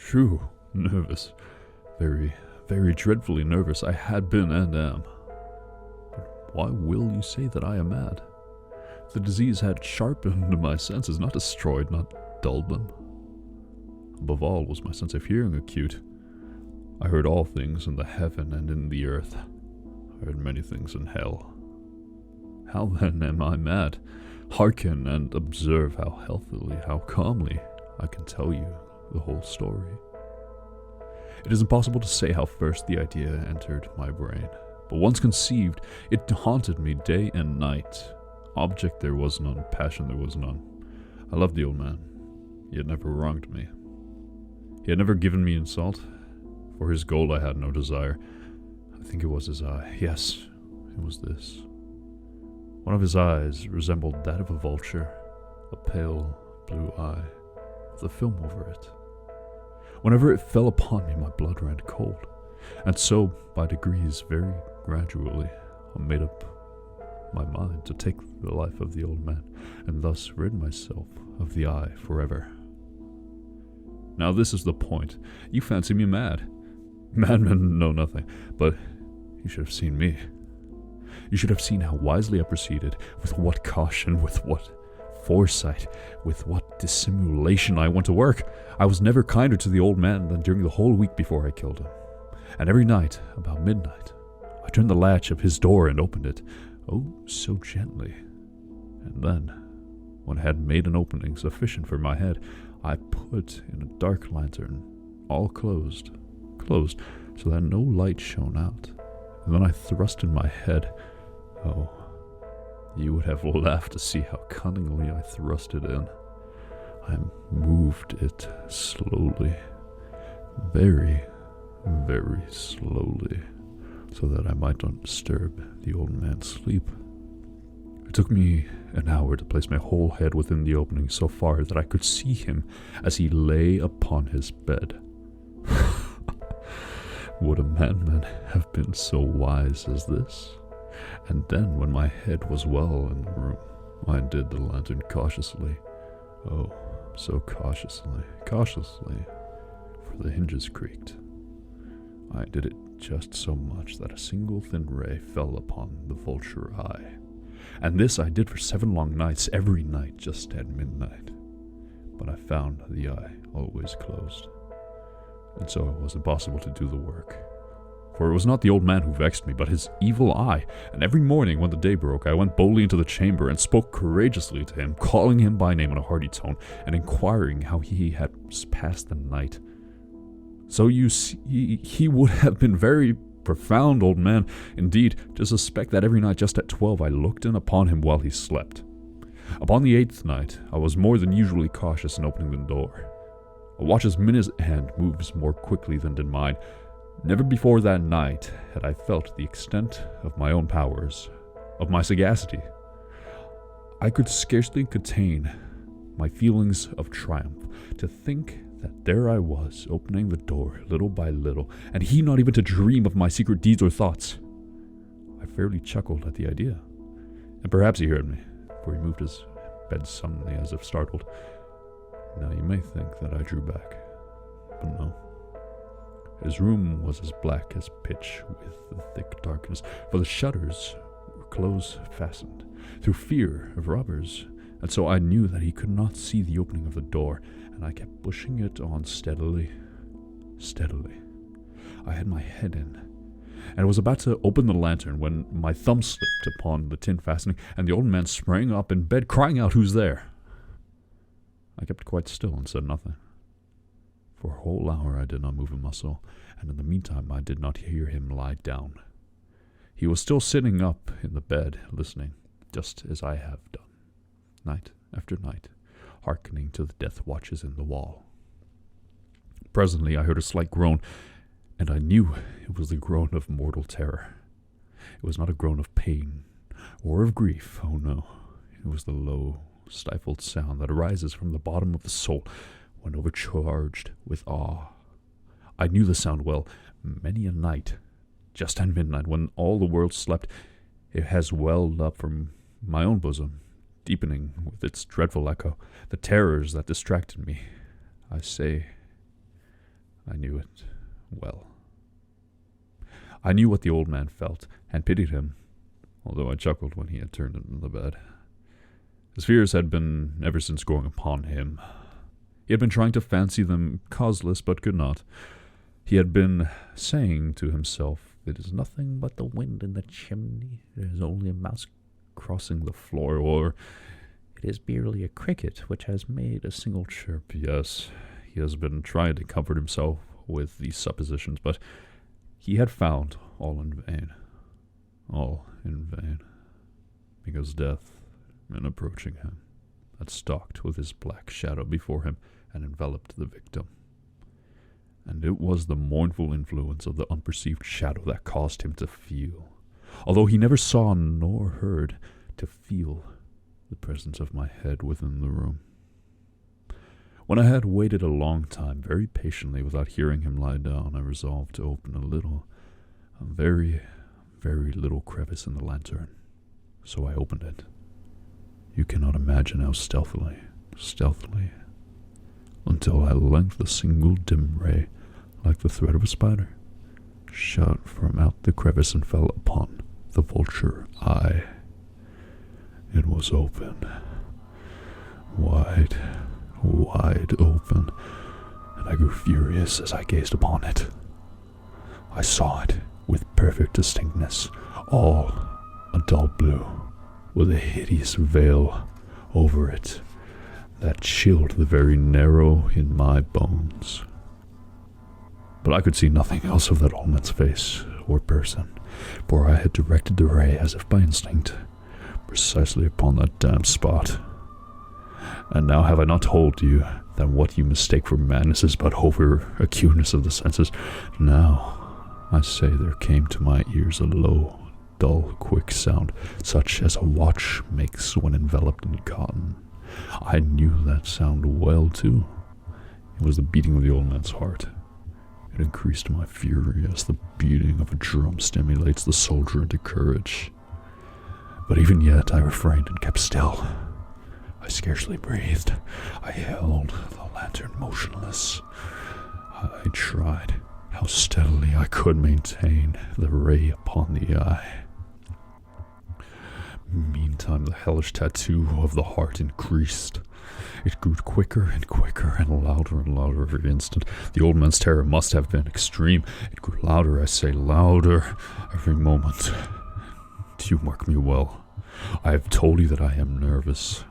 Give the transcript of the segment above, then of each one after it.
True, nervous. Very, very dreadfully nervous I had been and am. But why will you say that I am mad? The disease had sharpened my senses, not destroyed, not dulled them. Above all was my sense of hearing acute. I heard all things in the heaven and in the earth. I heard many things in hell. How then am I mad? Hearken and observe how healthily, how calmly I can tell you the whole story. It is impossible to say how first the idea entered my brain, but once conceived, it haunted me day and night. Object there was none, passion there was none. I loved the old man. He had never wronged me. He had never given me insult. For his gold I had no desire. I think it was his eye. Yes, it was this. One of his eyes resembled that of a vulture, a pale blue eye, with a film over it. Whenever it fell upon me, my blood ran cold, and so, by degrees, very gradually, I made up my mind to take the life of the old man, and thus rid myself of the eye forever. Now this is the point. You fancy me mad. Madmen know nothing, but you should have seen me. You should have seen how wisely I proceeded, with what caution, with what foresight, with what dissimulation I went to work. I was never kinder to the old man than during the whole week before I killed him. And every night, about midnight, I turned the latch of his door and opened it, oh, so gently. And then, when I had made an opening sufficient for my head, I put in a dark lantern, all closed, so that no light shone out. And then I thrust in my head. Oh, you would have laughed to see how cunningly I thrust it in. I moved it slowly, very, very slowly, so that I might not disturb the old man's sleep. It took me an hour to place my whole head within the opening so far that I could see him as he lay upon his bed. Would a madman have been so wise as this? And then, when my head was well in the room, I did the lantern cautiously. Oh, so cautiously, for the hinges creaked. I did it just so much that a single thin ray fell upon the vulture eye. And this I did for 7 long nights, every night just at midnight. But I found the eye always closed, and so it was impossible to do the work. For it was not the old man who vexed me, but his evil eye, and every morning when the day broke, I went boldly into the chamber and spoke courageously to him, calling him by name in a hearty tone, and inquiring how he had passed the night. So you see, he would have been very profound old man, indeed, to suspect that every night just at 12 I looked in upon him while he slept. Upon the 8th night, I was more than usually cautious in opening the door. A watch's minute hand moves more quickly than did mine. Never before that night had I felt the extent of my own powers, of my sagacity. I could scarcely contain my feelings of triumph to think that there I was, opening the door little by little, and he not even to dream of my secret deeds or thoughts. I fairly chuckled at the idea, and perhaps he heard me, for he moved his bed suddenly as if startled. Now you may think that I drew back, but no. His room was as black as pitch with the thick darkness, for the shutters were close fastened, through fear of robbers, and so I knew that he could not see the opening of the door, and I kept pushing it on steadily. I had my head in, and was about to open the lantern when my thumb slipped upon the tin fastening, and the old man sprang up in bed, crying out, "Who's there?" I kept quite still and said nothing. For a whole hour I did not move a muscle, and in the meantime I did not hear him lie down. He was still sitting up in the bed, listening, just as I have done, night after night, hearkening to the death watches in the wall. Presently I heard a slight groan, and I knew it was the groan of mortal terror. It was not a groan of pain or of grief, oh no, it was the low, stifled sound that arises from the bottom of the soul when overcharged with awe. I knew the sound well. Many a night, just at midnight, when all the world slept, it has welled up from my own bosom, deepening with its dreadful echo the terrors that distracted me. I say, I knew it well. I knew what the old man felt, and pitied him, although I chuckled when he had turned into the bed. His fears had been ever since growing upon him. He had been trying to fancy them causeless, but could not. He had been saying to himself, "It is nothing but the wind in the chimney. It is only a mouse crossing the floor, or it is merely a cricket which has made a single chirp." Yes, he has been trying to comfort himself with these suppositions, but he had found all in vain. All in vain. Because death, in approaching him, had stalked with his black shadow before him and enveloped the victim. And it was the mournful influence of the unperceived shadow that caused him to feel, although he never saw nor heard, to feel the presence of my head within the room. When I had waited a long time, very patiently, without hearing him lie down, I resolved to open a very, very little crevice in the lantern. So I opened it. You cannot imagine how stealthily, until at length a single dim ray, like the thread of a spider, shot from out the crevice and fell upon the vulture eye. It was open, wide open, and I grew furious as I gazed upon it. I saw it with perfect distinctness, all a dull blue, with a hideous veil over it that chilled the very marrow in my bones. But I could see nothing else of that old man's face or person, for I had directed the ray, as if by instinct, precisely upon that damned spot. And now have I not told you that what you mistake for madness is but over-acuteness of the senses? Now, I say, there came to my ears a low, dull, quick sound, such as a watch makes when enveloped in cotton. I knew that sound well, too. It was the beating of the old man's heart. It increased my fury as the beating of a drum stimulates the soldier into courage. But even yet I refrained and kept still. I scarcely breathed. I held the lantern motionless. I tried how steadily I could maintain the ray upon the eye. Meantime, the hellish tattoo of the heart increased. It grew quicker and quicker and louder every instant. The old man's terror must have been extreme. It grew louder, I say, louder every moment. Do you mark me well? I have told you that I am nervous.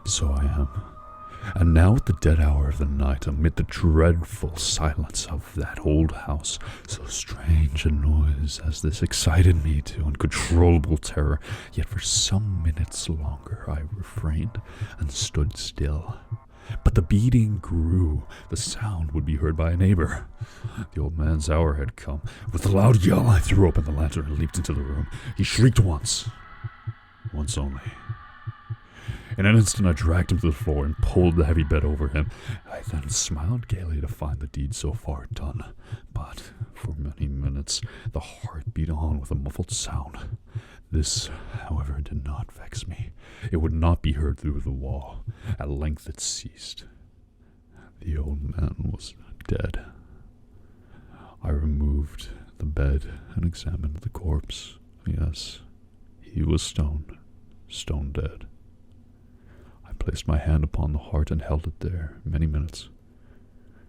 So I am. And now at the dead hour of the night, amid the dreadful silence of that old house, so strange a noise as this excited me to uncontrollable terror, yet for some minutes longer I refrained and stood still. But the beating grew. The sound would be heard by a neighbor. The old man's hour had come. With a loud yell, I threw open the lantern and leaped into the room. He shrieked once only. In an instant I dragged him to the floor and pulled the heavy bed over him. I then smiled gaily to find the deed so far done. But for many minutes the heart beat on with a muffled sound. This, however, did not vex me. It would not be heard through the wall. At length it ceased. The old man was dead. I removed the bed and examined the corpse. Yes, he was stone dead. I placed my hand upon the heart and held it there many minutes.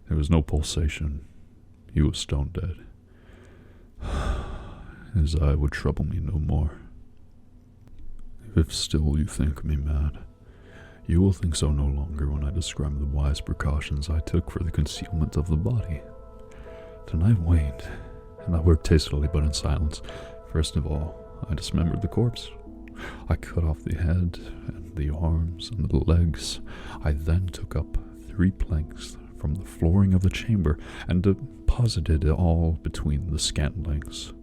There was no pulsation. He was stone dead. His eye would trouble me no more. If still you think me mad, you will think so no longer when I describe the wise precautions I took for the concealment of the body. The night waned, and I worked tastefully but in silence. First of all, I dismembered the corpse. I cut off the head and the arms and the legs. I then took up 3 planks from the flooring of the chamber and deposited it all between the scantlings.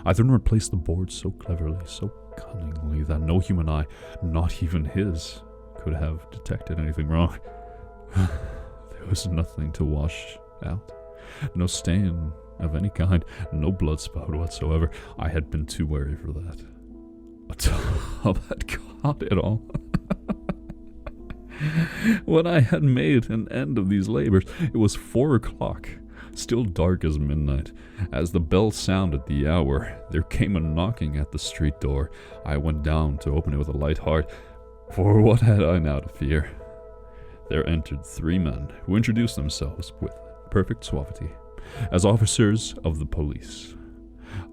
I then replaced the boards so cleverly, so cunningly, that no human eye, not even his, could have detected anything wrong. There was nothing to wash out, no stain of any kind, no blood spot whatsoever. I had been too wary for that. A tub had caught it all. When I had made an end of these labors, it was 4 o'clock. still dark as midnight. As the bell sounded the hour, there came a knocking at the street door. I went down to open it with a light heart, for what had I now to fear? There entered 3 men, who introduced themselves with perfect suavity as officers of the police.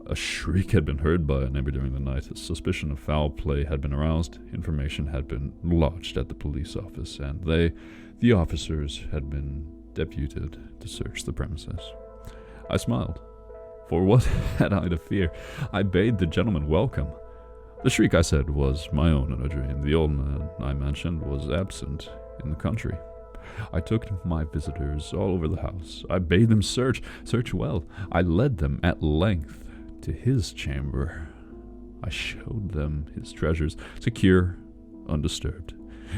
A shriek had been heard by a neighbor during the night. A suspicion of foul play had been aroused. Information had been lodged at the police office, and the officers, had been deputed to search the premises. I smiled, for what had I to fear? I bade the gentleman welcome. The shriek, I said, was my own in a dream. The old man I mentioned was absent in the country. I took my visitors all over the house. I bade them search well. I led them at length to his chamber. I showed them his treasures, secure, undisturbed.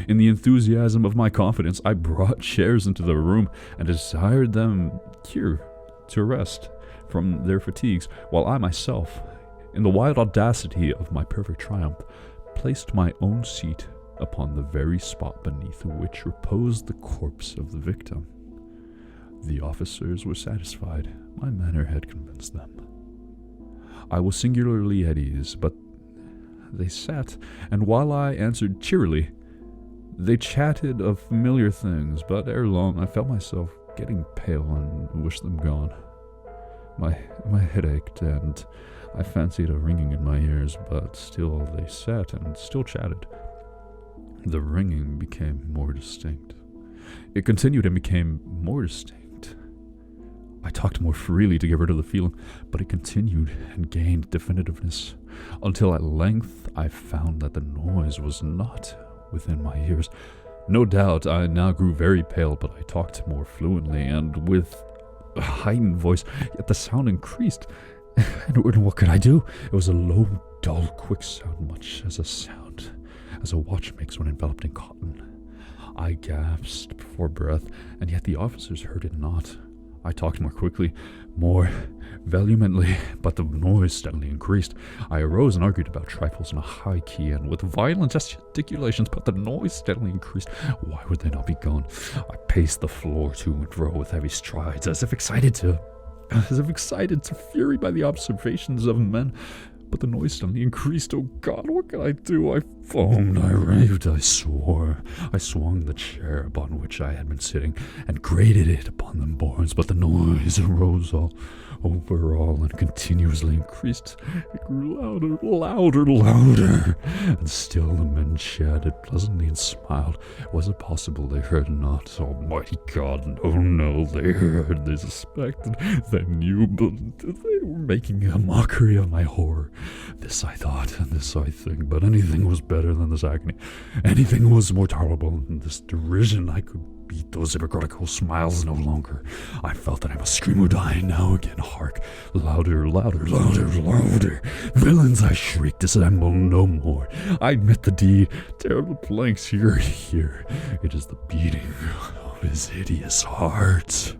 In the enthusiasm of my confidence, I brought chairs into the room and desired them here to rest from their fatigues, while I myself, in the wild audacity of my perfect triumph, placed my own seat upon the very spot beneath which reposed the corpse of the victim. The officers were satisfied. My manner had convinced them. I was singularly at ease, but they sat, and while I answered cheerily, they chatted of familiar things, but ere long I felt myself getting pale and wished them gone. My head ached, and I fancied a ringing in my ears, but still they sat and still chatted. The ringing became more distinct. It continued and became more distinct. I talked more freely to get rid of the feeling, but it continued and gained definitiveness, until at length I found that the noise was not within my ears. No doubt I now grew very pale, but I talked more fluently and with a heightened voice, yet the sound increased. And what could I do? It was a low, dull, quick sound, much as a watch makes when enveloped in cotton. I gasped for breath, and yet the officers heard it not. I talked more quickly, more vehemently, but the noise steadily increased. I arose and argued about trifles in a high key and with violent gesticulations, but the noise steadily increased. Why would they not be gone? I paced the floor to and fro with heavy strides, as if excited to fury by the observations of men. But the noise suddenly increased. Oh God, what could I do? I foamed, I raved, I swore. I swung the chair upon which I had been sitting and grated it upon the boards, but the noise arose all and continuously increased. It grew louder, and still the men chatted pleasantly and smiled. Was it possible they heard not? Almighty God, no, they heard, they suspected, they knew, but they were making a mockery of my horror. This I thought, and this I think, but anything was better than this agony. Anything was more tolerable than this derision. I could beat those hypocritical smiles no longer. I felt that I must scream or die. Now again, hark! Louder! Villains, I shrieked, dissemble no more. I admit the deed. Terrible planks, here. It is the beating of his hideous heart.